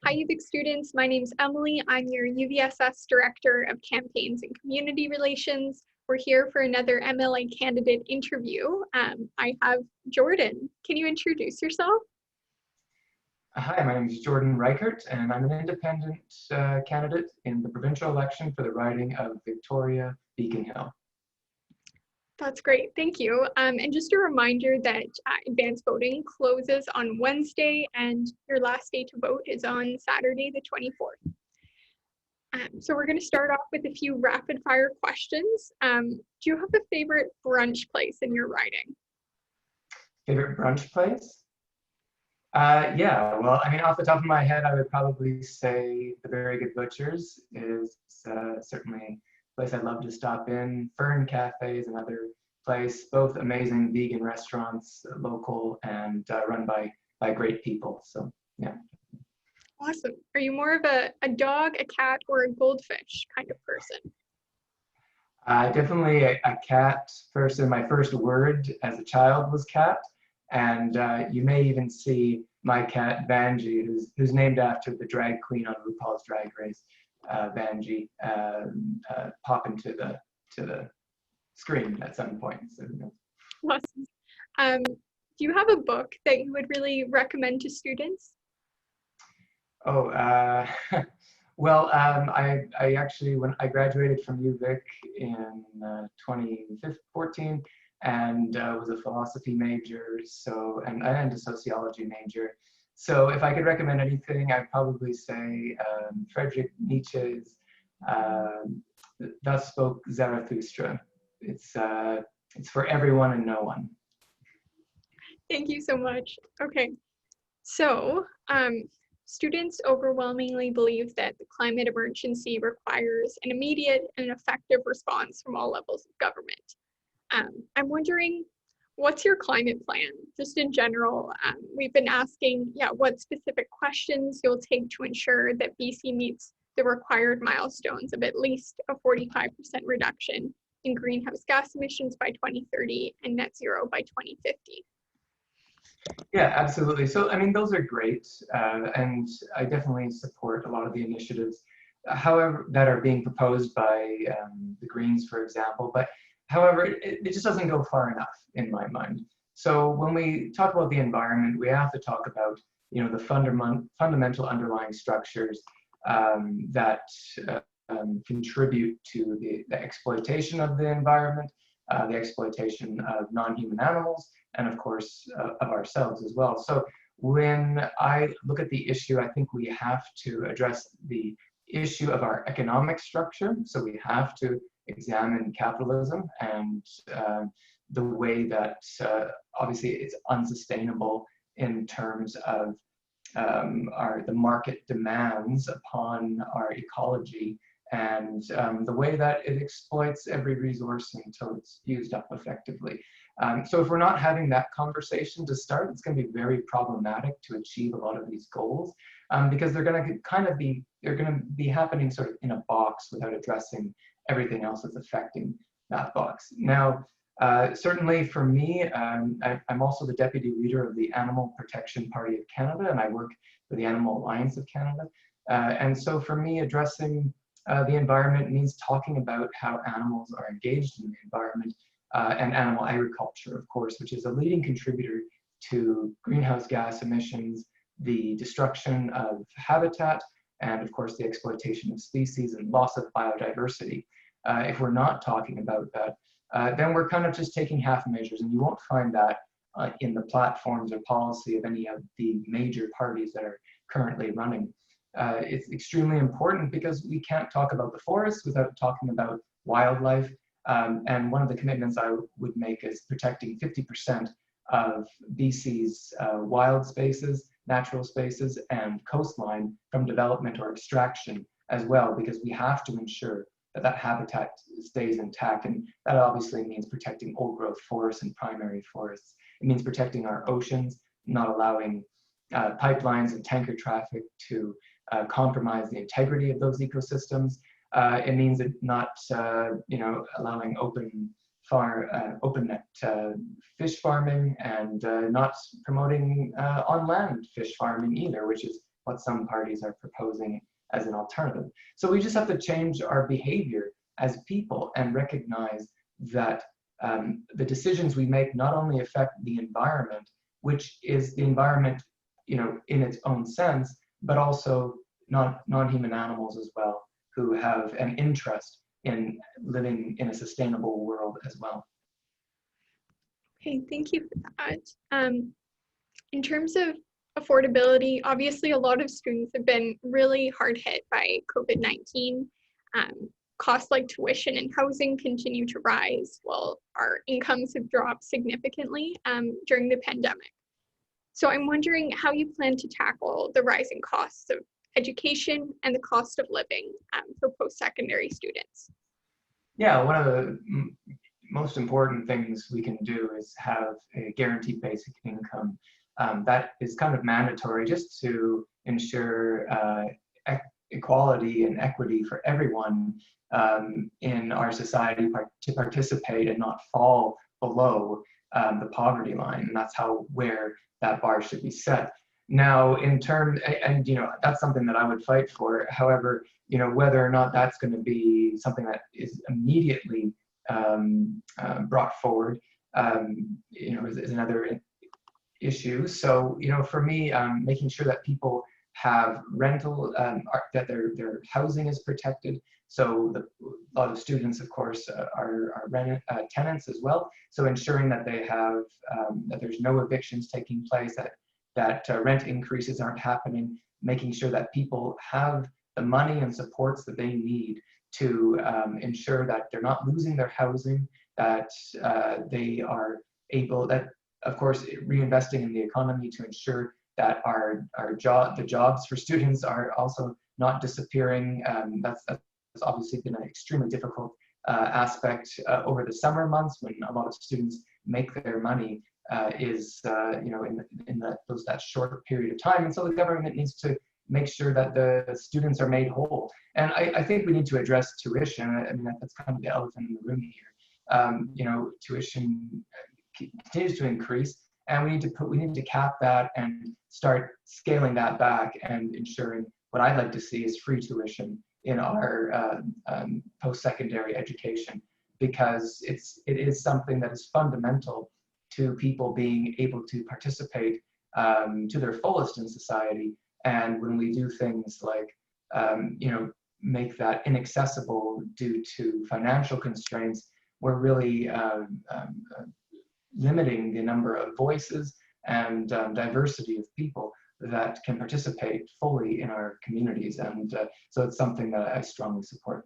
Hi, UVic students. My name's Emily. I'm your UVSS Director of Campaigns and Community Relations. We're here for another MLA candidate interview. I have Jordan. Can you introduce yourself? Hi, my name is Jordan Reichert, and I'm an independent candidate in the provincial election for the riding of Victoria Beacon Hill. That's great. Thank you. And just a reminder that advanced voting closes on Wednesday and your last day to vote is on Saturday, the 24th. So we're going to start off with a few rapid fire questions. Do you have a favorite brunch place in your riding? Favorite brunch place? Yeah, well, I mean, off the top of my head, I would probably say the Very Good Butchers is certainly a place I'd love to stop in. Fern Cafe is another place, both amazing vegan restaurants, local and run by great people. So, yeah. Awesome. Are you more of a dog, a cat, or a goldfish kind of person? Definitely a cat person. My first word as a child was cat. And you may even see my cat, Vanjie, who's named after the drag queen on RuPaul's Drag Race, Vanjie, pop into the screen at some point. So, awesome. Do you have a book that you would really recommend to students? Oh, well, I actually, when I graduated from UVic in 2014, and was a philosophy major, and a sociology major. So if I could recommend anything, I'd probably say Friedrich Nietzsche's "Thus Spoke Zarathustra." It's for everyone and no one. Thank you so much. Okay, so students overwhelmingly believe that the climate emergency requires an immediate and effective response from all levels of government. I'm wondering, what's your climate plan? Just in general, we've been asking, what specific questions you'll take to ensure that BC meets the required milestones of at least a 45% reduction in greenhouse gas emissions by 2030 and net zero by 2050. Yeah, absolutely. So, I mean, those are great, and I definitely support a lot of the initiatives, however, that are being proposed by the Greens, for example. But however, it just doesn't go far enough in my mind. So when we talk about the environment, we have to talk about, the fundamental underlying structures that contribute to the exploitation of the environment, the exploitation of non-human animals, and of course of ourselves as well. So when I look at the issue, I think we have to address the issue of our economic structure. So we have to examine capitalism and the way that obviously it's unsustainable in terms of the market demands upon our ecology and the way that it exploits every resource until it's used up effectively. So if we're not having that conversation to start, it's going to be very problematic to achieve a lot of these goals because they're going to be happening sort of in a box without addressing everything else that's affecting that box. Now, certainly for me, I'm also the deputy leader of the Animal Protection Party of Canada, and I work for the Animal Alliance of Canada. And so for me, addressing the environment means talking about how animals are engaged in the environment and animal agriculture, of course, which is a leading contributor to greenhouse gas emissions, the destruction of habitat, and of course the exploitation of species and loss of biodiversity. If we're not talking about that, then we're kind of just taking half measures, and you won't find that in the platforms or policy of any of the major parties that are currently running. It's extremely important because we can't talk about the forests without talking about wildlife. And one of the commitments I would make is protecting 50% of BC's wild spaces, natural spaces, and coastline from development or extraction as well, because we have to ensure that that habitat stays intact. And that obviously means protecting old growth forests and primary forests. It means protecting our oceans, not allowing pipelines and tanker traffic to compromise the integrity of those ecosystems. It means not, allowing open net fish farming and not promoting on-land fish farming either, which is what some parties are proposing as an alternative. So we just have to change our behavior as people and recognize that the decisions we make not only affect the environment, which is the environment, in its own sense, but also non-human animals as well, who have an interest in living in a sustainable world as well. Okay, thank you for that. In terms of affordability, obviously a lot of students have been really hard hit by COVID-19. Costs like tuition and housing continue to rise while our incomes have dropped significantly during the pandemic. So I'm wondering how you plan to tackle the rising costs of education and the cost of living for post-secondary students. Yeah, one of the most important things we can do is have a guaranteed basic income. That is kind of mandatory just to ensure equality and equity for everyone in our society to participate and not fall below the poverty line. And that's where that bar should be set. Now, in terms, and that's something that I would fight for. However, whether or not that's going to be something that is immediately brought forward, is another issue. So, for me, making sure that people have rental, that their housing is protected. So a lot of students, of course, are tenants as well. So ensuring that they have, that there's no evictions taking place, that rent increases aren't happening, making sure that people have the money and supports that they need to ensure that they're not losing their housing, that they are able, that of course reinvesting in the economy to ensure that the jobs for students are also not disappearing. That's obviously been an extremely difficult aspect over the summer months when a lot of students make their money in that short period of time. And so the government needs to make sure that the students are made whole. And I think we need to address tuition. I mean, that's kind of the elephant in the room here. Tuition continues to increase, and we need to cap that and start scaling that back and ensuring what I'd like to see is free tuition in our post-secondary education, because it is something that is fundamental to people being able to participate to their fullest in society. And when we do things like make that inaccessible due to financial constraints, we're really limiting the number of voices and diversity of people that can participate fully in our communities. And so it's something that I strongly support.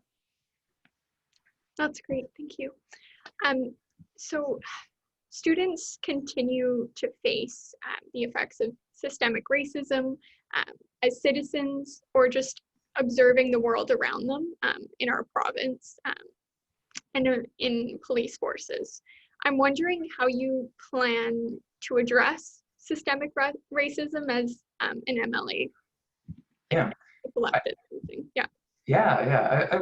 That's great, thank you. So students continue to face the effects of systemic racism as citizens, or just observing the world around them in our province and in police forces. I'm wondering how you plan to address systemic racism as an MLA. Yeah.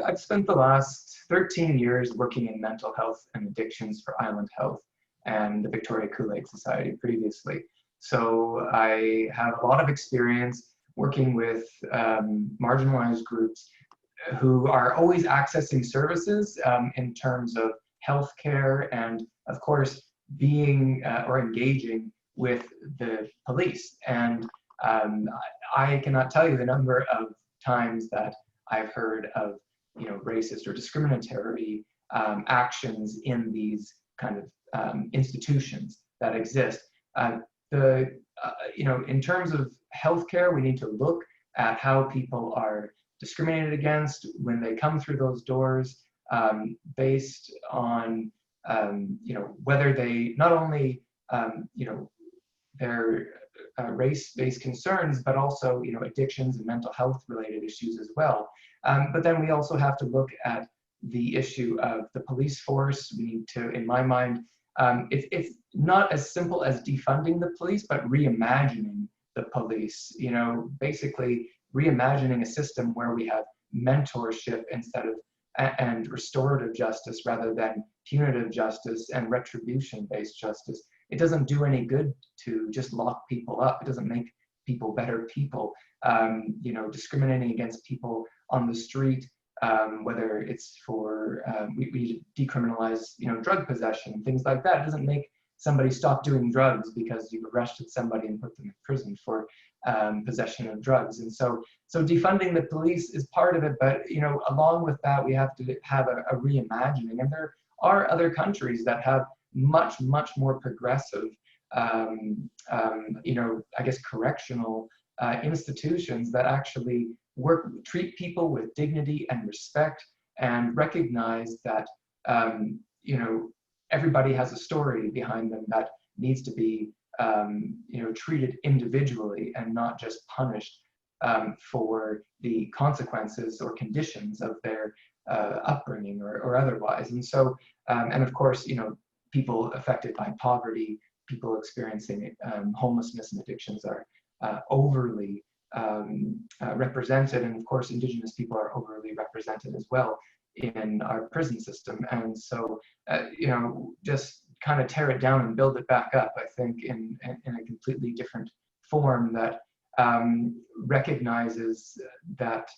I've spent the last 13 years working in mental health and addictions for Island Health and the Victoria Kool-Aid Society previously. So I have a lot of experience working with marginalized groups who are always accessing services in terms of healthcare and, of course, being or engaging with the police. And I cannot tell you the number of times that I've heard of racist or discriminatory actions in these kind of institutions that exist. In terms of healthcare, we need to look at how people are discriminated against when they come through those doors, based on whether they not only their race-based concerns, but also addictions and mental health related issues as well. But then we also have to look at the issue of the police force. We need to, in my mind, it's not as simple as defunding the police, but reimagining the police. Basically reimagining a system where we have mentorship instead of and restorative justice rather than punitive justice and retribution-based justice. It doesn't do any good to just lock people up. It doesn't make people better people, you know, discriminating against people on the street, whether it's for, we decriminalize, you know, drug possession, things like that. It doesn't make somebody stop doing drugs because you've arrested somebody and put them in prison for possession of drugs. And so defunding the police is part of it, but, you know, along with that, we have to have a reimagining. And there are other countries that have much more progressive, you know, I guess correctional institutions that actually treat people with dignity and respect, and recognize that, you know, everybody has a story behind them that needs to be, you know, treated individually and not just punished for the consequences or conditions of their upbringing or otherwise. And so, and of course, you know, people affected by poverty, people experiencing homelessness and addictions are overly represented, and of course Indigenous people are overly represented as well in our prison system. And so, you know, just kind of tear it down and build it back up, I think, in a completely different form that recognizes that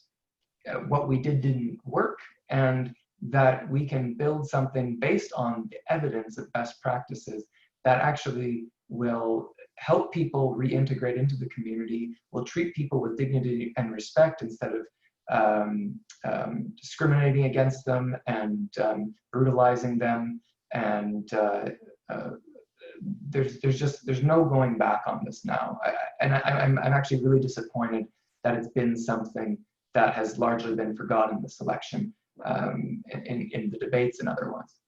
what we did didn't work, and that we can build something based on the evidence of best practices that actually will help people reintegrate into the community, will treat people with dignity and respect instead of discriminating against them and brutalizing them. And there's no going back on this now. I'm actually really disappointed that it's been something that has largely been forgotten this election, in the debates and otherwise.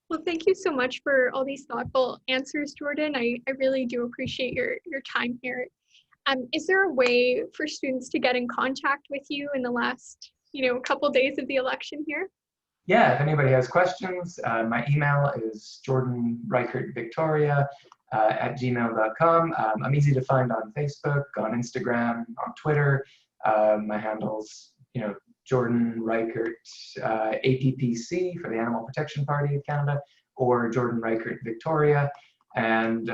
Well, thank you so much for all these thoughtful answers, Jordan. I really do appreciate your time here. Is there a way for students to get in contact with you in the last, you know, couple days of the election here? Yeah, if anybody has questions, my email is jordanreichertvictoria@gmail.com. I'm easy to find on Facebook, on Instagram, on Twitter. My handle's, you know, Jordan Reichert, APPC for the Animal Protection Party of Canada, or Jordan Reichert Victoria. And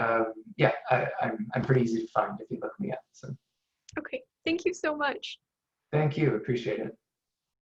yeah, I'm pretty easy to find if you look me up. So. Okay, thank you so much. Thank you, appreciate it.